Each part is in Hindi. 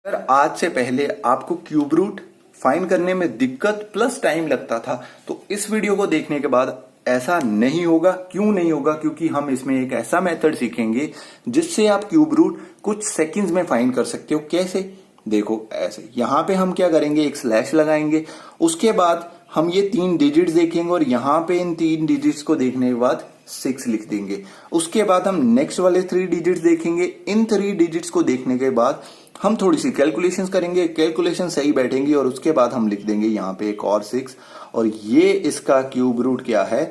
अगर आज से पहले आपको क्यूब रूट फाइंड करने में दिक्कत प्लस टाइम लगता था तो इस वीडियो को देखने के बाद ऐसा नहीं होगा। क्यों नहीं होगा? क्योंकि हम इसमें एक ऐसा मेथड सीखेंगे जिससे आप क्यूब रूट कुछ सेकंड्स में फाइंड कर सकते हो। कैसे? देखो ऐसे, यहां पे हम क्या करेंगे, एक स्लैश लगाएंगे, उसके बाद हम ये 3 डिजिट्स देखेंगे और यहां पे इन 3 डिजिट्स को देखने के बाद 6 लिख देंगे। उसके बाद हम नेक्स्ट वाले 3 डिजिट्स देखेंगे। इन 3 डिजिट्स को देखने के बाद हम थोड़ी सी कैलकुलेशंस करेंगे, कैलकुलेशन सही बैठेंगी और उसके बाद हम लिख देंगे यहाँ पे एक और 6 और ये इसका क्यूब रूट क्या है,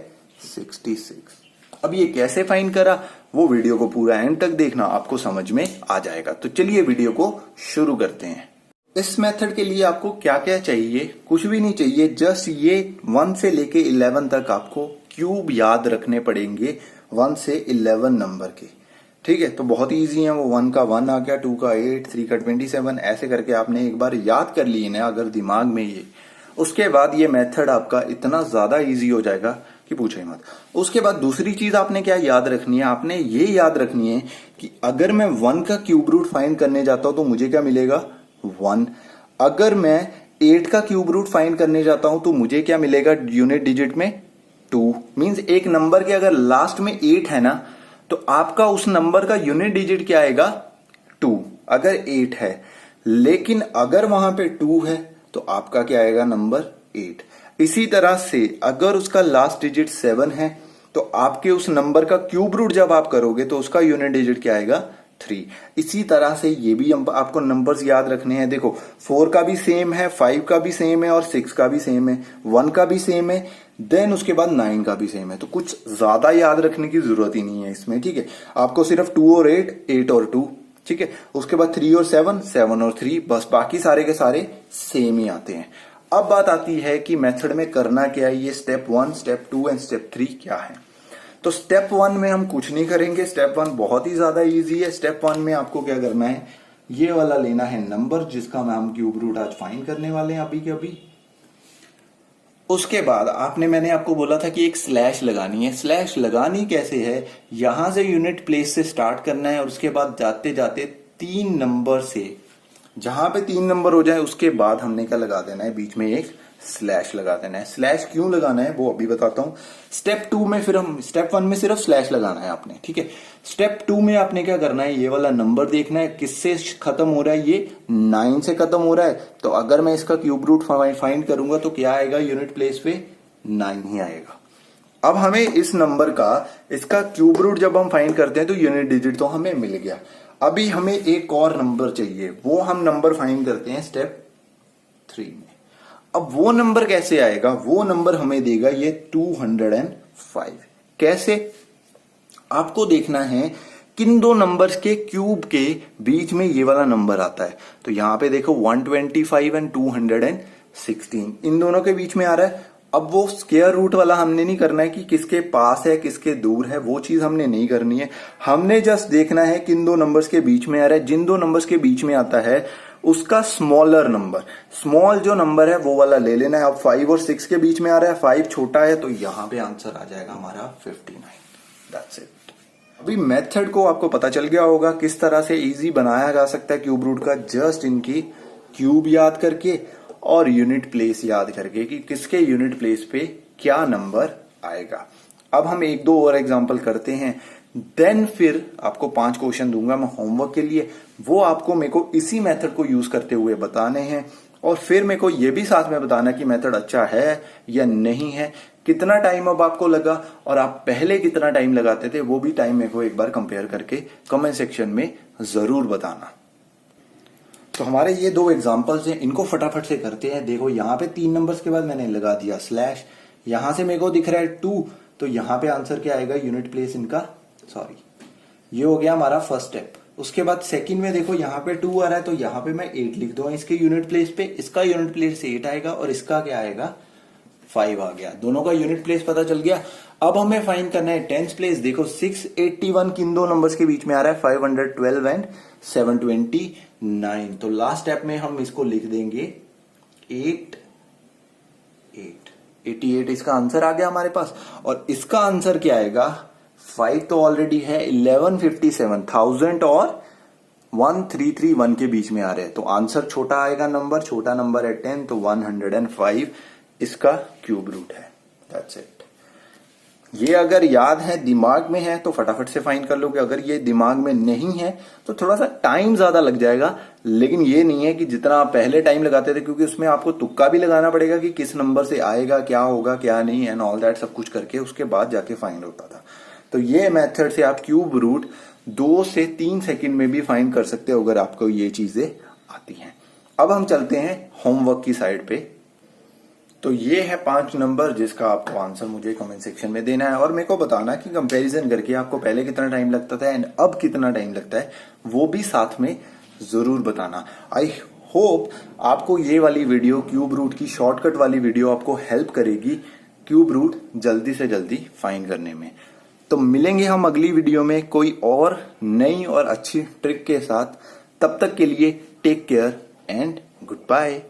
66। अब ये कैसे फाइंड करा, वो वीडियो को पूरा एंड तक देखना, आपको समझ में आ जाएगा। तो चलिए वीडियो को शुरू करते हैं। इस मेथड के लिए आपको क्या क्या चाहिए? कुछ भी नहीं चाहिए, जस्ट ये 1 से लेके 11 तक आपको क्यूब याद रखने पड़ेंगे, 1 से 11 नंबर के। ठीक है, तो बहुत इजी है वो। 1 का 1 आ गया, 2 का 8, 3 का 27, ऐसे करके आपने एक बार याद कर लिए ना अगर दिमाग में ये, उसके बाद ये मेथड आपका इतना ज्यादा इजी हो जाएगा कि पूछो ही मत। उसके बाद दूसरी चीज आपने क्या याद रखनी है, आपने ये याद रखनी है कि अगर मैं 1 का क्यूब रूट फाइंड करने जाता हूं तो मुझे क्या मिलेगा, 1। अगर मैं 8 का क्यूब रूट फाइंड करने जाता हूं तो मुझे क्या मिलेगा यूनिट डिजिट में, 2। मींस एक नंबर के अगर लास्ट में 8 है ना तो आपका उस नंबर का यूनिट डिजिट क्या आएगा, 2 अगर 8 है। लेकिन अगर वहां पे 2 है तो आपका क्या आएगा, नंबर 8। इसी तरह से अगर उसका लास्ट डिजिट 7 है तो आपके उस नंबर का क्यूब रूट जब आप करोगे तो उसका यूनिट डिजिट क्या आएगा, 3। इसी तरह से ये भी आपको नंबर्स याद रखने हैं। देखो 4 का भी सेम है, 5 का भी सेम है और 6 का भी सेम है, 1 का भी सेम है, देन उसके बाद 9 का भी सेम है। तो कुछ ज्यादा याद रखने की जरूरत ही नहीं है इसमें। ठीक है, आपको सिर्फ 2 और 8, 8 और 2, ठीक है, उसके बाद 3 और 7, 7 और 3, बस बाकी सारे के सारे सेम ही आते हैं। अब बात आती है कि मेथड में करना क्या है, ये स्टेप 1, स्टेप 2 एंड स्टेप 3 क्या है। तो स्टेप 1 में हम कुछ नहीं करेंगे, स्टेप 1 बहुत ही ज्यादा इजी है। स्टेप 1 में आपको क्या करना है, ये वाला लेना है नंबर जिसका हम क्यूब रूट आज फाइंड करने वाले हैं अभी के अभी। उसके बाद मैंने आपको बोला था कि एक स्लैश लगानी है। स्लैश लगानी कैसे है, यहां से यूनिट प्लेस से स्टार्ट करना है और उसके बाद जाते जाते 3 नंबर से, जहां पे 3 नंबर हो जाए उसके बाद हमने क्या लगा देना है, बीच में एक स्लैश लगा देना है। स्लैश क्यों लगाना है वो अभी बताता हूं। स्टेप 2 में फिर हम, स्टेप 1 में सिर्फ स्लैश लगाना है आपने, ठीक है। स्टेप 2 में आपने क्या करना है, ये वाला नंबर देखना है किससे खत्म हो रहा है, ये 9 से खत्म हो रहा है। तो अगर मैं इसका क्यूब रूट फाइंड करूंगा तो क्या आएगा, यूनिट प्लेस पे 9 ही आएगा। अब हमें इस नंबर का, इसका क्यूब रूट जब हम फाइंड करते हैं तो यूनिट डिजिट तो हमें मिल गया। अभी हमें एक और नंबर चाहिए, वो हम नंबर फाइंड करते हैं स्टेप 3 में। अब वो नंबर कैसे आएगा, वो नंबर हमें देगा ये 205। कैसे, आपको देखना है किन दो नंबर्स के क्यूब के बीच में ये वाला नंबर आता है। तो यहां पे देखो 125 एंड 216 इन दोनों के बीच में आ रहा है। अब वो स्क्वायर रूट वाला हमने नहीं करना है कि किसके पास है किसके दूर है, वो चीज हमने नहीं करनी है। हमने जस्ट देखना है किन दो नंबर्स के बीच में आ रहा है। जिन दो नंबर्स के बीच में आता है उसका स्मॉलर नंबर, स्मॉल जो नंबर है वो वाला ले लेना है। अब 5 और 6 के बीच में आ रहा है, 5 छोटा है तो यहां पे आंसर आ जाएगा हमारा 59। That's it. अभी मेथड को आपको पता चल गया होगा किस तरह से इजी बनाया जा सकता है क्यूब रूट का, जस्ट इनकी क्यूब याद करके और यूनिट प्लेस याद करके कि किसके यूनिट प्लेस पे क्या नंबर आएगा। अब हम 1-2 और एग्जांपल करते हैं, देन फिर आपको 5 क्वेश्चन दूंगा मैं होमवर्क के लिए, वो आपको मेरे को इसी मेथड को यूज करते हुए बताने हैं। और फिर मेरे को ये भी साथ में बताना कि मेथड अच्छा है या नहीं है, कितना टाइम अब आपको लगा और आप पहले कितना टाइम लगाते थे, वो भी टाइम मेरे को एक बार कंपेयर करके कमेंट सेक्शन में जरूर बताना। तो हमारे ये 2 एग्जांपल्स हैं, इनको फटाफट से करते हैं। देखो यहाँ पे 3 नंबर्स के बाद मैंने लगा दिया स्लैश, यहां से मेरे को दिख रहा है 2, तो यहां पे आंसर क्या आएगा, यूनिट प्लेस इनका, सॉरी ये हो गया हमारा फर्स्ट स्टेप। उसके बाद सेकंड में देखो यहाँ पे 2 आ रहा है तो यहाँ पे मैं 8 लिख दूंगा इसके यूनिट प्लेस पे। इसका यूनिट प्लेस 8 आएगा और इसका क्या आएगा, 5 आ गया। दोनों का यूनिट प्लेस पता चल गया। अब हमें फाइंड करना है टेंस प्लेस। देखो 681 किन दो नंबर्स के बीच में आ रहा है, 512 एंड 729। तो लास्ट स्टेप में हम इसको लिख देंगे 8, 88 इसका आंसर आ गया हमारे पास। और इसका आंसर क्या आएगा, 5 तो ऑलरेडी है, 1157, 1000 और 1331 के बीच में आ रहे हैं, तो आंसर छोटा आएगा, नंबर छोटा नंबर है 10, तो 105 इसका क्यूब रूट है। That's it. ये अगर याद है, दिमाग में है, तो फटाफट से फाइंड कर लो कि अगर ये दिमाग में नहीं है तो थोड़ा सा टाइम ज्यादा लग जाएगा। लेकिन ये नहीं है कि जितना आप पहले टाइम लगाते थे, क्योंकि उसमें आपको तुक्का भी लगाना पड़ेगा कि किस नंबर से आएगा, क्या होगा क्या नहीं, एंड ऑल दैट सब कुछ करके उसके बाद जाके फाइंड होता था। तो ये मेथड से आप क्यूब रूट 2 से 3 सेकंड में भी फाइंड कर सकते हो अगर आपको ये चीजें आती हैं। अब हम चलते हैं होमवर्क की साइड पे। तो ये है 5 नंबर जिसका आपको आंसर मुझे कमेंट सेक्शन में देना है और मेरे को बताना कि कंपैरिजन करके आपको पहले कितना टाइम लगता था एंड अब कितना टाइम लगता है, वो भी साथ में जरूर बताना। आई होप आपको ये वाली वीडियो, क्यूब रूट की शॉर्टकट वाली वीडियो, आपको हेल्प करेगी क्यूब रूट जल्दी से जल्दी फाइंड करने में। तो मिलेंगे हम अगली वीडियो में कोई और नई और अच्छी ट्रिक के साथ। तब तक के लिए take care and good bye.